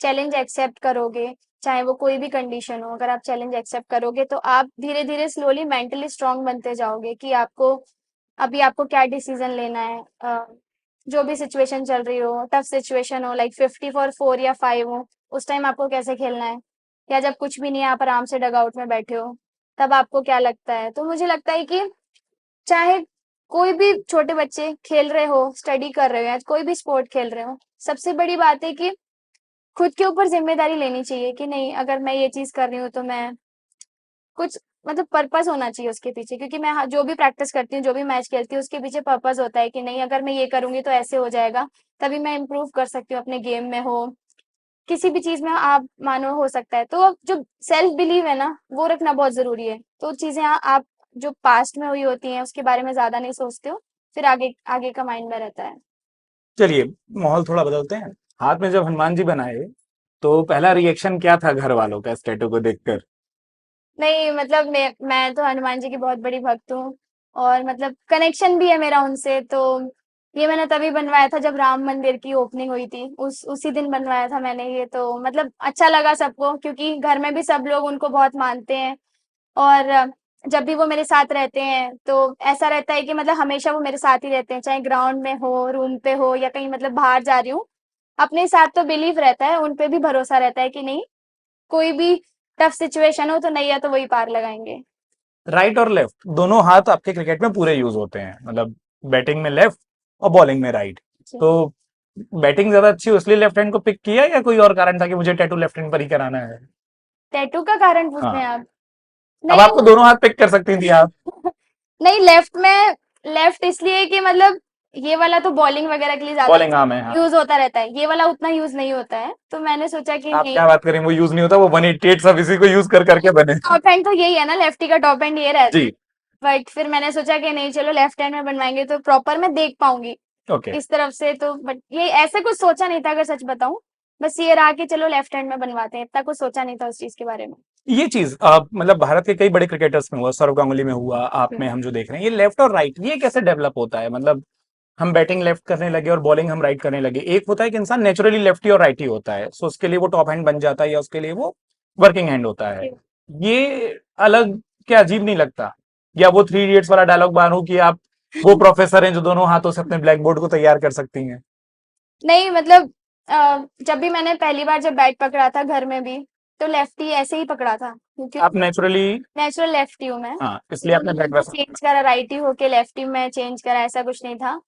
चैलेंज एक्सेप्ट करोगे, चाहे वो कोई भी कंडीशन हो, अगर आप चैलेंज एक्सेप्ट करोगे तो आप धीरे धीरे स्लोली मेंटली स्ट्रांग बनते जाओगे कि आपको अभी आपको क्या डिसीजन लेना है। जो भी सिचुएशन चल रही हो, टफ सिचुएशन हो, लाइक 50 फॉर 4 या 5 हो, उस टाइम आपको कैसे खेलना है। या जब कुछ भी नहीं है, आप आराम से डग आउट में बैठे हो, तब आपको क्या लगता है। तो मुझे लगता है कि चाहे कोई भी छोटे बच्चे खेल रहे हो, स्टडी कर रहे हो, या कोई भी स्पोर्ट खेल रहे हो, सबसे बड़ी बात है कि खुद के ऊपर ज़िम्मेदारी लेनी चाहिए कि नहीं, अगर मैं ये चीज़ कर रही हूँ तो मैं कुछ मतलब पर्पस होना चाहिए उसके पीछे। क्योंकि मैं जो भी प्रैक्टिस करती हूँ, जो भी मैच खेलती हूँ, उसके पीछे पर्पस होता है कि नहीं, अगर मैं ये करूँगी तो ऐसे हो जाएगा, तभी मैं इम्प्रूव कर सकती हूँ अपने गेम में हो, किसी भी चीज़ में आप मानो हो सकता है। तो जो सेल्फ बिलीव है ना, वो रखना बहुत ज़रूरी है। तो चीज़ें आप जो पास्ट में हुई होती हैं, उसके बारे में ज़्यादा नहीं सोचते हो, फिर आगे आगे का माइंड में रहता है। चलिए, माहौल थोड़ा बदलते हैं। हाथ में जब हनुमान जी बनाए, तो पहला रिएक्शन क्या था घर वालों का इस टैटू को देखकर? नहीं मतलब मैं तो हनुमान जी की बहुत बड़ी भक्त हूँ, और मतलब कनेक्शन भी है मेरा उनसे। तो ये मैंने तभी बनवाया था जब राम मंदिर की ओपनिंग हुई थी, उस उसी दिन बनवाया था मैंने ये। तो मतलब अच्छा लगा सबको, क्योंकि घर में भी सब लोग उनको बहुत मानते हैं। और जब भी वो मेरे साथ रहते हैं तो ऐसा रहता है कि मतलब हमेशा वो मेरे साथ ही रहते हैं, चाहे ग्राउंड में हो, रूम पे हो, या कहीं मतलब बाहर जा रही हूँ, अपने साथ तो बिलीव रहता है, उन पे भी भरोसा रहता है कि नहीं, कोई भी टफ सिचुएशन हो तो नैया तो वही पार लगाएंगे। राइट और लेफ्ट दोनों हाथ आपके क्रिकेट में पूरे यूज होते हैं, मतलब बैटिंग में लेफ्ट और बॉलिंग में राइट। जी। तो बैटिंग ज्यादा अच्छी हो इसलिए लेफ्ट हैंड को पिक किया, या कोई और कारण था कि मुझे टैटू लेफ्ट हैंड पर ही कराना है? टैटू का कारण पूछ रहे हाँ, हैं आप? अब नहीं। आपको दोनों हाथ पिक कर सकती थी आप। नहीं, लेफ्ट में लेफ्ट इसलिए कि मतलब ये वाला तो बॉलिंग वगैरह के लिए ज्यादा बॉलिंग आम है, हाँ। यूज होता रहता है, ये वाला उतना यूज नहीं होता है, तो मैंने सोचा कि आप नहीं। क्या बात करें, वो यूज नहीं होता, वो 188 सब इसी को यूज कर करके बने। टॉप हैंड तो यही है ना, लेफ्टी का टॉप हैंड ये रहता है। जी। बट फिर मैंने सोचा कि नहीं, चलो लेफ्ट हैंड में बनवाएंगे तो प्रॉपर मैं देख पाऊंगी ओके। इस तरफ से, तो बट ये ऐसे कुछ सोचा नहीं था, अगर सच बताऊं। बस ये रहा कि चलो लेफ्ट हैंड में बनवाते हैं, इतना कुछ सोचा नहीं था उस चीज के बारे में। ये चीज मतलब भारत के कई बड़े क्रिकेटर्स में हुआ, सौरव गांगुली में हुआ, आप में हम जो देख रहे हैं, ये लेफ्ट और राइट ये कैसे डेवलप होता है? मतलब हम बैटिंग लेफ्ट करने लगे और बॉलिंग हम राइट करने लगे। एक होता है कि इंसान नेचुरली लेफ्टी और राइटी होता है, सो उसके लिए वो टॉप हैंड बन जाता है या उसके लिए वो वर्किंग हैंड होता है। ये अलग क्या अजीब नहीं लगता? या वो थ्री इडियट्स वाला डायलॉग मानूं कि आप वो प्रोफेसर हैं जो दोनों हाथों से अपने ब्लैक बोर्ड को तैयार कर सकती हैं? नहीं मतलब जब भी मैंने पहली बार जब बैट पकड़ा था घर में भी, तो लेफ्टी ऐसे ही पकड़ा था, क्योंकि आप नेचुरली, नेचुरल लेफ्टी हूँ मैं। हाँ, इसलिए आपने ब्लैक वैसा चेंज करा राइटी होके लेफ्टी में चेंज करा, ऐसा कुछ नहीं था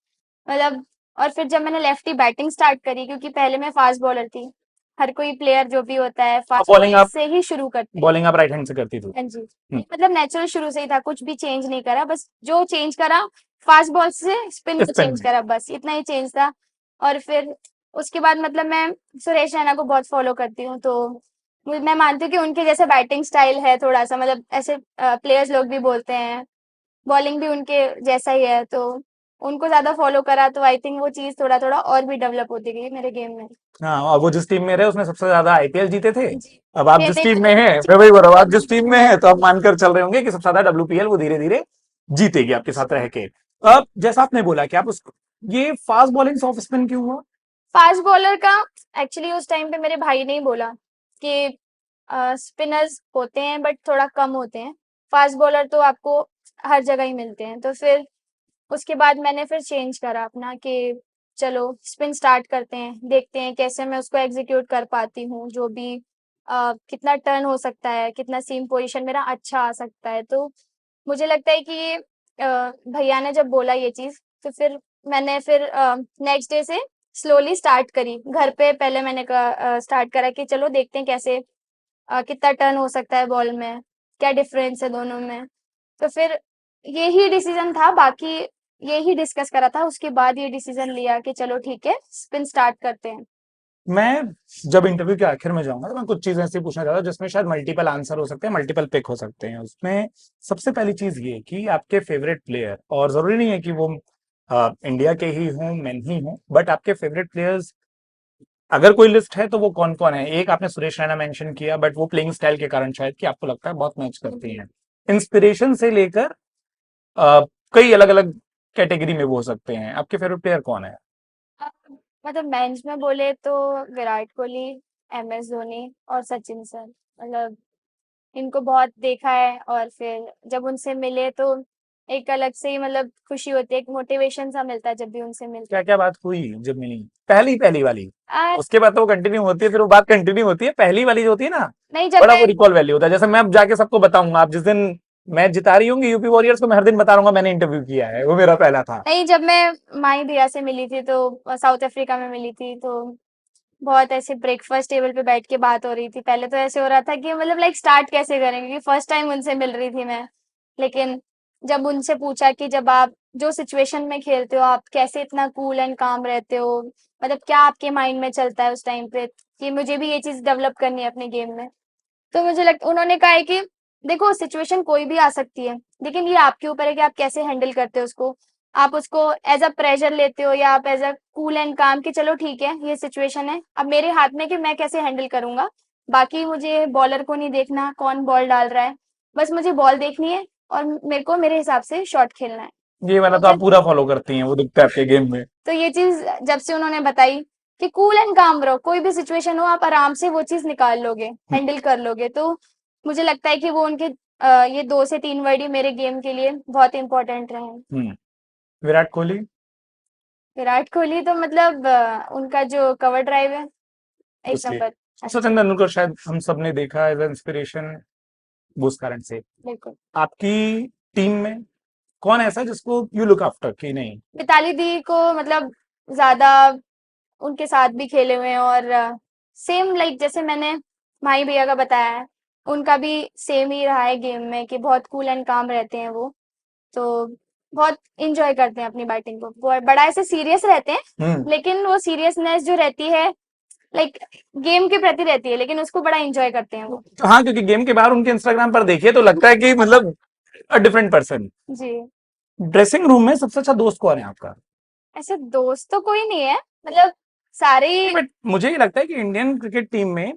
मतलब। और फिर जब मैंने लेफ्टी बैटिंग स्टार्ट करी, क्योंकि पहले मैं फास्ट बॉलर थी, हर कोई प्लेयर जो भी होता है फास्ट बॉलिंग बॉलिंग आप से ही शुरू करते हैं। बॉलिंग आप राइट हैंड से करती थी? हाँ जी। हम्म, मतलब नेचुरल शुरू से ही था, कुछ भी चेंज नहीं करा, बस जो चेंज करा फास्ट बॉल से स्पिन को स्पिन चेंज में। करा, बस इतना ही चेंज था। और फिर उसके बाद मतलब मैं सुरेश रैना को बहुत फॉलो करती हूँ, तो मैं मानती हूँ कि उनके जैसे बैटिंग स्टाइल है थोड़ा सा, मतलब ऐसे प्लेयर्स लोग भी बोलते हैं, बॉलिंग भी उनके जैसा ही है, तो उनको ज्यादा फॉलो करा, तो आई थिंक वो चीज थोड़ा थोड़ा और भी डेवलप होती गई मेरे गेम में। हाँ, और वो जिस टीम में रहे उसमें सबसे ज्यादा आईपीएल जीते थे। जी। अब आप जिस कहते टीम हैं में हैं, मैं वही बोल रहा हूँ, आप जिस टीम में हैं तो आप मानकर चल रहे होंगे कि सबसे ज्यादा डब्ल्यूपीएल वो धीरे धीरे जीतेगी आपके साथ रह के। अब जैसा आपने बोला कि आप उस, ये फास्ट बॉलिंग ऑफ स्पिन क्यों हुआ? फास्ट बॉलर का एक्चुअली उस टाइम पे मेरे भाई ने ही बोला कि स्पिनर्स होते हैं बट थोड़ा कम होते हैं, फास्ट बॉलर तो आपको हर जगह ही मिलते हैं, तो फिर उसके बाद मैंने फिर चेंज करा अपना कि चलो स्पिन स्टार्ट करते हैं, देखते हैं कैसे मैं उसको एग्जीक्यूट कर पाती हूँ, जो भी कितना टर्न हो सकता है, कितना सीम पोजीशन मेरा अच्छा आ सकता है। तो मुझे लगता है कि ये भैया ने जब बोला ये चीज़, तो फिर मैंने फिर नेक्स्ट डे से स्लोली स्टार्ट करी घर पे। पहले मैंने स्टार्ट करा कि चलो देखते हैं कैसे कितना टर्न हो सकता है बॉल में, क्या डिफरेंस है दोनों में। तो फिर यही डिसीजन था, बाकी यही डिस्कस करा था, उसके बाद ये डिसीजन लिया कि चलो ठीक है स्पिन स्टार्ट करते हैं। मैं जब इंटरव्यू के आखिर में जाऊंगा तो मैं कुछ चीजें ऐसी पूछना चाहता हूँ जिसमें शायद मल्टीपल आंसर हो सकते हैं, मल्टीपल पिक हो सकते हैं। उसमें सबसे पहली चीज ये कि आपके फेवरेट प्लेयर, और जरूरी नहीं है कि वो इंडिया के ही हों, मेन ही हों, बट आपके फेवरेट प्लेयर्स अगर कोई लिस्ट है तो वो कौन कौन है? एक आपने सुरेश रैना मेंशन किया, बट वो प्लेइंग स्टाइल के कारण शायद कि आपको लगता है बहुत मैच करती हैं। इंस्पिरेशन से लेकर कई अलग अलग कैटेगरी में वो हो सकते हैं। आपके फेवरेट प्लेयर कौन है? अ, मतलब मेंस में बोले तो विराट कोहली, एमएस धोनी और सचिन सर, मतलब इनको बहुत देखा है, और फिर जब उनसे मिले तो एक अलग से ही मतलब खुशी होती है, एक मोटिवेशन सा मिलता है जब भी उनसे मिलते क्या हैं। क्या बात हुई जब मिली? पहली पहली वाली? आ, उसके बाद तो वो कंटिन्यू होती है, फिर वो बात कंटिन्यू होती है। पहली वाली जो होती है ना, नहीं जब बड़ा मैं वो रिकॉल वैल्यू होता है। जैसे मैं अब जाके सबको बताऊंगा, आप जिस दिन मैच जिता रही होंगी यूपी वॉरियर्स को, मैं हर दिन बता रहा हूँ मैंने इंटरव्यू किया है, वो मेरा पहला था। नहीं जब मैं माही भैया से मिली थी, तो साउथ अफ्रीका में मिली थी, तो बहुत ऐसे ब्रेकफास्ट टेबल पे बैठ के बात हो रही थी। पहले तो ऐसे हो रहा था कि मतलब लाइक स्टार्ट कैसे करें, क्योंकि फर्स्ट टाइम उनसे मिल रही थी मैं। लेकिन जब उनसे पूछा कि जब आप जो सिचुएशन में खेलते हो आप कैसे इतना कूल एंड काम रहते हो, मतलब क्या आपके माइंड में चलता है उस टाइम पे, कि मुझे भी ये चीज डेवलप करनी है अपने गेम में। तो मुझे लगता उन्होंने कहा है कि देखो सिचुएशन कोई भी आ सकती है, लेकिन ये आपके ऊपर है कि आप कैसे हैंडल करते हो उसको। आप उसको एज अ प्रेशर लेते हो या आप एज अ कूल एंड काम कि चलो ठीक है ये सिचुएशन है, अब मेरे हाथ में कि मैं कैसे हैंडल करूंगा। बाकी मुझे बॉलर को नहीं देखना कौन बॉल डाल रहा है, बस मुझे बॉल देखनी है और मेरे को मेरे हिसाब से शॉट खेलना है। ये वाला तो तो आप जब पूरा फॉलो करती हैं, वो दिखता है आपके गेम में। तो ये चीज जब से उन्होंने बताई कि कूल एंड काम रहो, कोई भी सिचुएशन हो आप आराम से वो चीज निकाल लोगे, हैंडल कर लोगे, तो मुझे लगता है कि वो उनके ये 2 से 3 वर्ड ही मेरे गेम के लिए बहुत इंपॉर्टेंट रहे हैं। विराट कोहली? विराट कोहली तो मतलब उनका जो कवर ड्राइव है एक उसके नंबर। सचिन तेंदुलकर शायद हम सब ने देखा एज इंस्पिरेशन, वो उस कारण से। बिल्कुल। आपकी टीम में कौन ऐसा है जिसको यू लुक आफ्टर कि नहीं? मिताली दी को मतलब ज्यादा उनके साथ भी खेले हुए हैं, और सेम लाइक जैसे मैंने माही भैया का बताया है, उनका भी सेम ही रहा है गेम में कि बहुत कूल एंड काम रहते हैं वो। तो बहुत इंजॉय करते हैं अपनी बैटिंग को, बड़ा ऐसे सीरियस रहते हैं, लेकिन वो सीरियसनेस जो रहती है लाइक गेम के प्रति रहती है, लेकिन उसको बड़ा इंजॉय करते हैं वो। हाँ, क्योंकि गेम के बाहर उनके इंस्टाग्राम पर देखिए तो लगता है कि मतलब अ डिफरेंट पर्सन। जी। ड्रेसिंग रूम में सबसे अच्छा दोस्त कौन है आपका? ऐसे दोस्त तो कोई नहीं है, मतलब सारे ही। बट मुझे ये लगता है कि इंडियन क्रिकेट टीम में,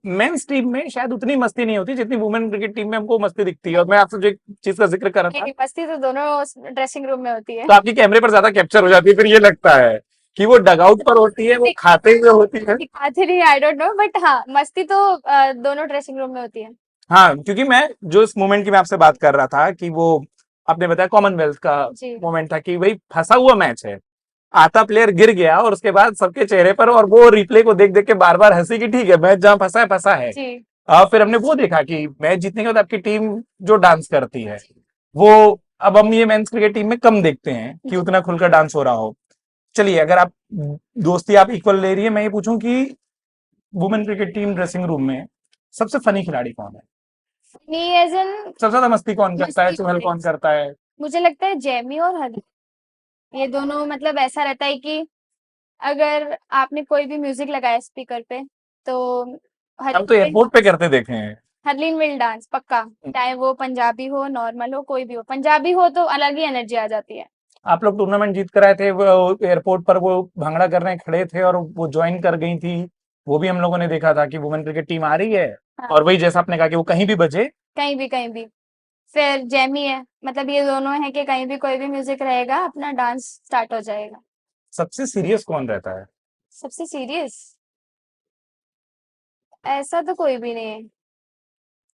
मेंस टीम में शायद उतनी मस्ती नहीं होती जितनी वुमेन क्रिकेट टीम में हमको मस्ती दिखती है। और मैं आपसे जो एक चीज का जिक्र कर रहा था, मस्ती तो दोनों ड्रेसिंग रूम में होती है। तो आपकी कैमरे पर ज्यादा कैप्चर हो जाती है, फिर ये लगता है कि वो डगआउट पर होती है, वो खाते हुए होती है। दिखाते नहीं, आई डोंट नो, बट हाँ मस्ती तो दोनों ड्रेसिंग रूम में होती है। हाँ, क्योंकि मैं जो इस मोमेंट की मैं आपसे बात कर रहा था कि वो आपने बताया कॉमनवेल्थ का जी। मोमेंट था कि भाई फंसा हुआ मैच है, आता प्लेयर गिर गया और उसके बाद सबके चेहरे पर, और वो रिप्ले को देख देख के बार बार हंसी की ठीक है मैच जहां फंसा है फंसा है। जी। फिर हमने वो देखा कि मैच जीतने के बाद आपकी टीम जो डांस करती है वो, अब हम ये मेंस क्रिकेट टीम में कम देखते हैं कि उतना खुलकर डांस हो रहा हो। चलिए, अगर आप दोस्ती आप इक्वल ले रही है, मैं ये पूछूं कि women cricket team dressing room में सबसे फनी खिलाड़ी कौन है? फनी एज इन सबसे ज्यादा मस्ती कौन करता है, मस्ती चुहल कौन करता है? मुझे लगता है जेमी और हनी, ये दोनों मतलब ऐसा रहता है कि अगर आपने कोई भी म्यूजिक लगाया स्पीकर पे तो हम तो हरलीन एयरपोर्ट पे करते देखे हैं। हरलीन विल डांस पक्का, चाहे वो पंजाबी हो नॉर्मल हो कोई भी हो, पंजाबी हो तो अलग ही एनर्जी आ जाती है। आप लोग टूर्नामेंट जीत कर आए थे, वो एयरपोर्ट पर वो भांगड़ा करने खड़े थे और वो ज्वाइन कर गई थी, वो भी हम लोगों ने देखा था कि वुमेन क्रिकेट टीम आ रही है। हाँ, और वही जैसा आपने कहा कि वो कहीं भी बजे। कहीं भी कहीं भी। फिर जेमी है, मतलब ये दोनों है कि कहीं भी कोई भी म्यूजिक रहेगा अपना डांस स्टार्ट हो जाएगा। सबसे सीरियस कौन रहता है? सबसे सीरियस ऐसा तो कोई भी नहीं है।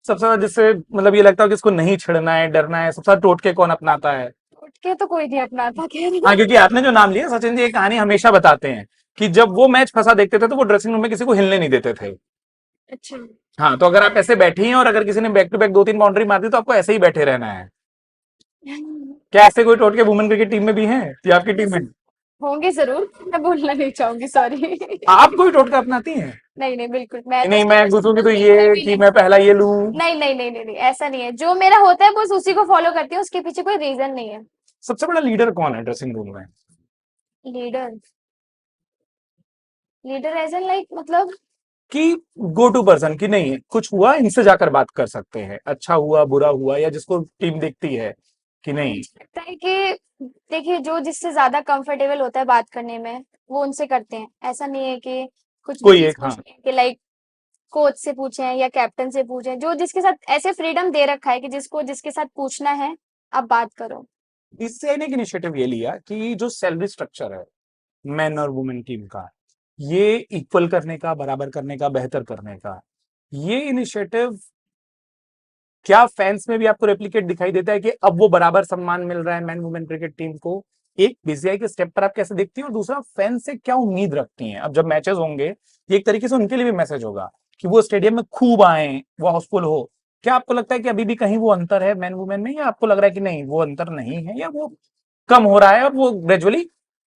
सबसे ज्यादा जिससे मतलब ये लगता है कि इसको नहीं छिड़ना है, डरना है, सबसे ज्यादा टोटके कौन अपनाता है? उठ के तो कोई नहीं अपनाता कह हाँ, रही। क्योंकि आपने जो नाम लिया सचिन जी, एक कहानी हमेशा बताते हैं कि जब वो मैच फंसा देखते थे तो वो ड्रेसिंग रूम में किसी को हिलने नहीं देते थे। अच्छा। हाँ, तो अगर आप ऐसे बैठी हैं और अगर किसी ने बैक टू बैक 2-3 बाउंड्री मार दी तो आपको ऐसे ही बैठे रहना है। क्या ऐसे कोई टोटके वुमेन क्रिकेट टीम में भी हैं या आपकी टीम में? होंगे जरूर, मैं बोलना नहीं चाहूंगी, सॉरी। आप कोई टोटका अपनाती हैं? नहीं नहीं बिल्कुल, मैं तो नहीं, मैं घुसूंगी तो ये कि मैं पहला ये लूं। नहीं नहीं नहीं नहीं नहीं, ऐसा नहीं है, जो मेरा होता है बस उसी को फॉलो करती हूँ, उसके पीछे कोई रीजन नहीं है। सबसे बड़ा लीडर कौन है ड्रेसिंग रूम में? Leader leader as an like मतलब कि गो टू पर्सन की नहीं कुछ हुआ इनसे जाकर बात कर सकते हैं, अच्छा हुआ बुरा हुआ, या जिसको टीम देखती है कि नहीं। लगता है कि देखिए जो जिससे ज्यादा कंफर्टेबल होता है बात करने में वो उनसे करते हैं, ऐसा नहीं है कि कुछ भी कोई चीज एक, हाँ। पूछनी है कि लाइक कोच से पूछें या कैप्टन से पूछें, जो जिसके साथ ऐसे फ्रीडम दे रखा है कि जिसको जिसके साथ पूछना है आप बात करो। इससे एक इनिशिएटिव ये लिया कि जो सैलरी स्ट्रक्चर है मेन और वुमेन टीम का, ये इक्वल करने का, बराबर करने का, बेहतर करने का, ये इनिशिएटिव क्या फैंस में भी आपको रेप्लिकेट दिखाई देता है कि अब वो बराबर सम्मान मिल रहा है मैन वुमेन क्रिकेट टीम को? एक बीसीआई के स्टेप पर आप कैसे देखती हैं, और दूसरा फैंस से क्या उम्मीद रखती हैं? अब जब मैचेस होंगे ये एक तरीके से उनके लिए भी मैसेज होगा कि वो स्टेडियम में खूब आए, वो हाउसफुल हो। क्या आपको लगता है कि अभी भी कहीं वो अंतर है मैन वुमेन में, या आपको लग रहा है कि नहीं वो अंतर नहीं है, या वो कम हो रहा है और वो ग्रेजुअली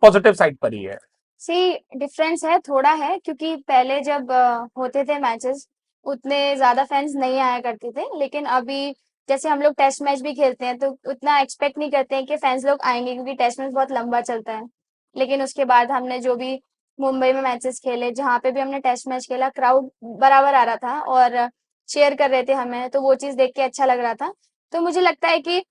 पॉजिटिव साइड पर ही है? सी डिफरेंस है, थोड़ा है, क्योंकि पहले जब होते थे मैचेस उतने ज्यादा फैंस नहीं आया करते थे, लेकिन अभी जैसे हम लोग टेस्ट मैच भी खेलते हैं तो उतना एक्सपेक्ट नहीं करते हैं कि फैंस लोग आएंगे, क्योंकि टेस्ट मैच बहुत लंबा चलता है। लेकिन उसके बाद हमने जो भी मुंबई में मैचेस खेले, जहाँ पे भी हमने टेस्ट मैच खेला, क्राउड बराबर आ रहा था और चेयर कर रहे थे हमें, तो वो चीज देख के अच्छा लग रहा था। तो मुझे लगता है कि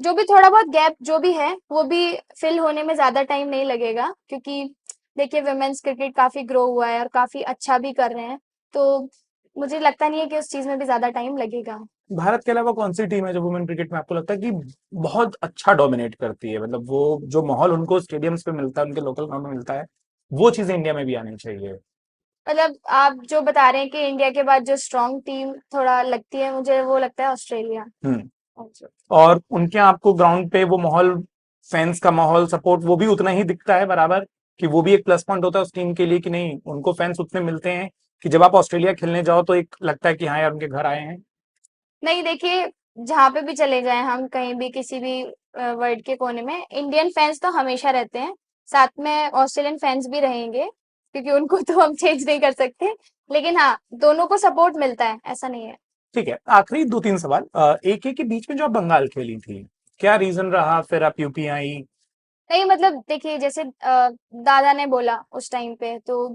जो भी थोड़ा बहुत गैप जो भी है वो भी फिल होने में ज्यादा टाइम नहीं लगेगा, क्योंकि देखिए वुमेन्स क्रिकेट काफी ग्रो हुआ है और काफी अच्छा भी कर रहे हैं, तो मुझे लगता नहीं है कि उस चीज में भी ज्यादा टाइम लगेगा। भारत के अलावा कौन सी टीम है जो वुमेन क्रिकेट में आपको लगता है कि बहुत अच्छा डोमिनेट करती है, मतलब वो जो माहौल उनको स्टेडियम्स पे मिलता है, उनके लोकल ग्राउंड में मिलता है, वो चीजें इंडिया में भी आनी चाहिए? मतलब आप जो बता रहे हैं कि इंडिया के बाद जो स्ट्रॉन्ग टीम थोड़ा लगती है, मुझे वो लगता है ऑस्ट्रेलिया। हम्म। अच्छा। और उनके आपको ग्राउंड पे वो माहौल, फैंस का माहौल, सपोर्ट, वो भी उतना ही दिखता है बराबर, कि वो भी एक प्लस पॉइंट होता है उस टीम के लिए कि नहीं उनको फैंस उतने मिलते हैं कि जब आप ऑस्ट्रेलिया खेलने जाओ तो एक लगता है कि हाँ यार उनके घर आए हैं? नहीं देखिए, जहाँ पे भी चले जाएं हम, कहीं भी किसी भी वर्ल्ड के कोने में, इंडियन फैंस तो हमेशा रहते हैं, साथ में ऑस्ट्रेलियन फैंस भी रहेंगे, क्योंकि उनको तो हम चेंज नहीं कर सकते। लेकिन हाँ, दोनों को सपोर्ट मिलता है, ऐसा नहीं है। ठीक है, आखिरी 2-3 सवाल। एक के बीच में जो आप बंगाल खेली थी, क्या रीजन रहा, फिर आप यूपी आई? नहीं मतलब देखिए, जैसे दादा ने बोला उस टाइम पे, तो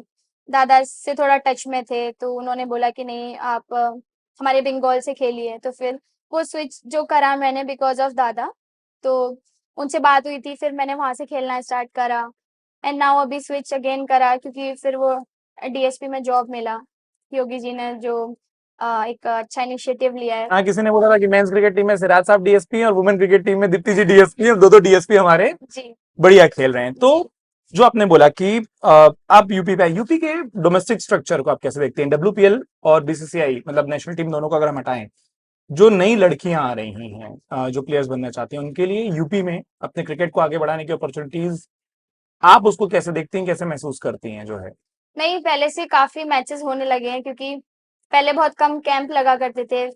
दादा से थोड़ा टच में थे, तो उन्होंने बोला कि नहीं आप हमारे बंगाल से खेलिए, तो फिर वो स्विच जो करा मैंने बिकॉज ऑफ दादा। तो उनसे बात हुई थी, फिर मैंने वहां से खेलना स्टार्ट करा, एंड नाउ अभी स्विच अगेन करा, क्योंकि फिर वो डीएसपी में जॉब मिला, योगी जी ने जो एक अच्छा इनिशिएटिव लिया है। हाँ, किसी ने बोला था कि मेंस क्रिकेट टीम में सिराज साहब डीएसपी हैं और वुमेन क्रिकेट टीम में दीप्ति जी डीएसपी हैं, दो डीएसपी हमारे जी बढ़िया खेल रहे हैं। तो जी। जो आपने बोला कि आप यूपी पे, यूपी के डोमेस्टिक स्ट्रक्चर को आप कैसे देखते हैं? डब्ल्यूपीएल और बीसीसीआई, मतलब नेशनल टीम, दोनों को अगर हम हटाएं, जो नई लड़कियां आ रही हैं, जो प्लेयर्स बनना चाहती हैं, उनके लिए यूपी में अपने क्रिकेट को आगे बढ़ाने की अपॉर्चुनिटीज, आप उसको कैसे देखती हैं, कैसे महसूस करती हैं जो है? नहीं, पहले से काफी मैचेस होने लगे हैं, क्योंकि पहले बहुत कम कैंप लगा करते थे,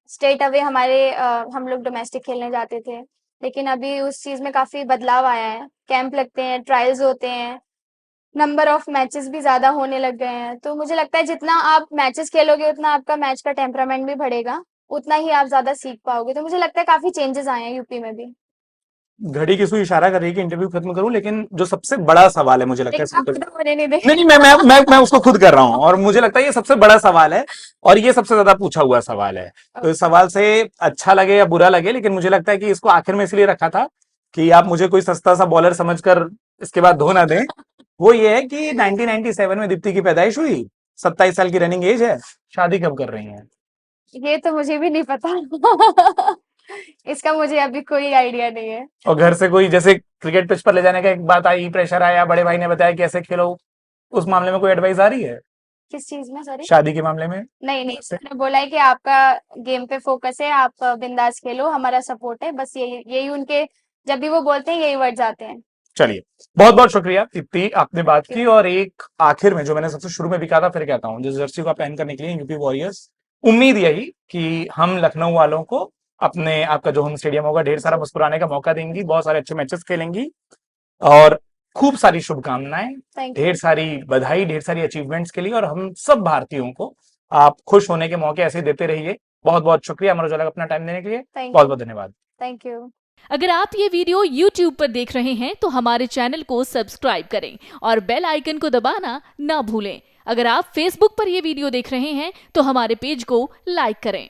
स्टेट अवे हमारे हम लोग डोमेस्टिक खेलने जाते थे। लेकिन अभी उस चीज में काफी बदलाव आया है, कैंप लगते हैं, ट्रायल्स होते हैं, नंबर ऑफ मैचेस भी ज्यादा होने लग गए हैं। तो मुझे लगता है जितना आप मैचेस खेलोगे, उतना आपका मैच का टेम्परामेंट भी बढ़ेगा, उतना ही आप ज्यादा सीख पाओगे। तो मुझे लगता है काफी चेंजेस आए हैं यूपी में भी। घड़ी की सुई इशारा कर रही है कि इंटरव्यू खत्म करूं, लेकिन जो सबसे बड़ा सवाल है मुझे लगता है लेकिन आप खत्म होने नहीं नहीं देंगे। नहीं, मैं उसको खुद कर रहा हूं, और मुझे लगता है ये सबसे बड़ा सवाल है और ये सबसे ज्यादा पूछा हुआ सवाल है। तो इस सवाल से अच्छा लगे या बुरा लगे, लेकिन मुझे लगता है कि इसको आखिर में इसलिए रखा था कि आप मुझे कोई सस्ता सा बॉलर समझकर इसके बाद धो ना दें। वो ये है कि 1997 में दीप्ति की पैदाइश हुई, 27 साल की रनिंग एज है, शादी कब कर रही हैं? ये तो मुझे भी नहीं पता। इसका मुझे अभी कोई आइडिया नहीं है। और घर से कोई, जैसे क्रिकेट पिच पर ले जाने का एक बात आई, प्रेशर आया, बड़े भाई ने बताया कि ऐसे खेलो, उस मामले में कोई एडवाइस आ रही है किस चीज में, सॉरी? शादी के मामले में? नहीं नहीं, से उन्होंने बोला है कि आपका गेम पे फोकस है, आप बिंदास खेलो, हमारा सपोर्ट है, बस यही यही उनके, जब भी वो बोलते हैं यही वर्ड्स आते हैं। चलिए, बहुत बहुत शुक्रिया दीप्ति, आपने बात Thank की। you. और एक आखिर में जो मैंने सबसे शुरू में भी कहा था, फिर कहता हूं, जिस जर्सी को आप पहन कर निकली हैं, यूपी वॉरियर्स, उम्मीद यही कि हम लखनऊ वालों को अपने, आपका जो होम स्टेडियम होगा, ढेर सारा मुस्कुराने का मौका देंगी, बहुत सारे अच्छे मैचेस खेलेंगी, और खूब सारी शुभकामनाएं, थैंक ढेर यू। सारी बधाई, ढेर सारी अचीवमेंट्स के लिए, और हम सब भारतीयों को आप खुश होने के मौके ऐसे देते रहिए। बहुत बहुत शुक्रिया अमर उजाला को अपना टाइम देने के लिए, थैंक बहुत यू। बहुत धन्यवाद। Thank you. अगर आप ये वीडियो YouTube पर देख रहे हैं तो हमारे चैनल को सब्सक्राइब करें और बेल आइकन को दबाना ना भूलें। अगर आप Facebook पर यह वीडियो देख रहे हैं तो हमारे पेज को लाइक करें।